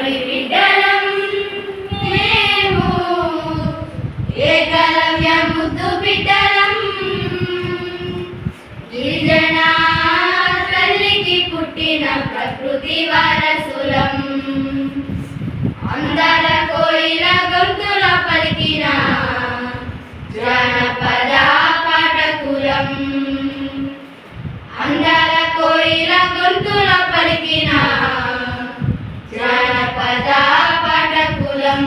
అడవి బిడ్డలం మేము ఏకలవ్య ముద్దు బిడ్డలం గిరిజన తల్లికి పుట్టిన ప్రకృతి వారసులం అందాల కోయిల గొంతుల పలికిన జానపద పాటకులం అందాల కోయిల గొంతుల పలికిన జానపద పాటకులం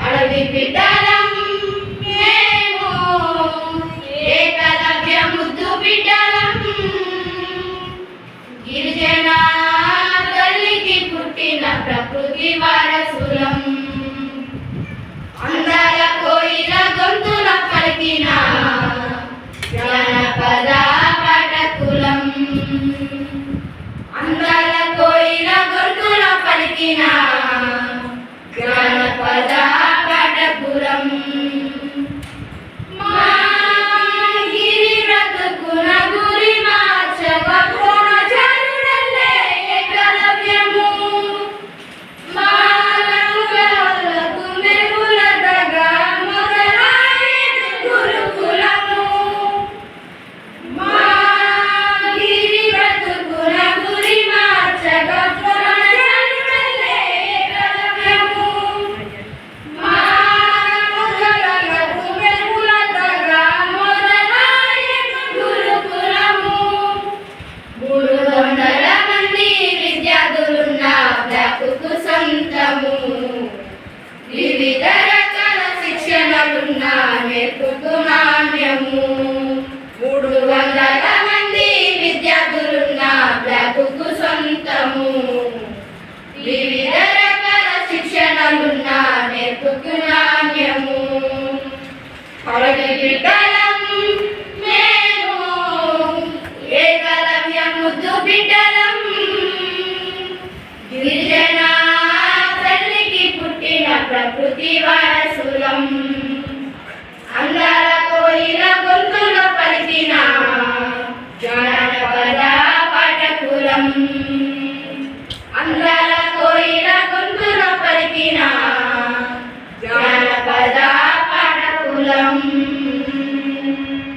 అడవి బిడ్డలం మేము ఏకలవ్య ముద్దు బిడ్డలం గిరిజన తల్లికి పుట్టిన ప్రకృతి వారసులం అందాల కోయిల గొంతుల పలికిన జానపద పాటకులం అందాల కోయిల గొంతుల పలికిన జానపద పాటకులం మా గిరి బ్రతుకున గురి మార్చగ ద్రోణాచార్యుడల్లే ఏకలవ్యము మా రంగులకు మెరుగుల దగా మొదలాయెను గురుకులము మా గిరి బ్రతుకున గురి మార్చగ ద్రోణాచార్యుడల్లే ఏకలవ్యము మా రంగులకు మెరుగుల దగా మొదలాయెను గురుకులము 300 మంది విద్యార్థులున్న బ్లాకుకు సొంతము వివిధ రకాల శిక్షణలున్న నేర్పుకు నాణ్యము 300 మంది విద్యార్థులున్న బ్లాకుకు సొంతము వివిధ రకాల శిక్షణలున్న నేర్పుకు నాణ్యము అడవి బిడ్డలం మేము ఏకలవ్య ముద్దు బిడ్డలం గిరిజన తల్లికి పుట్టిన ప్రకృతి వారసులం అందాల కోయిల గొంతులో పలికిన జానపద పాటకులం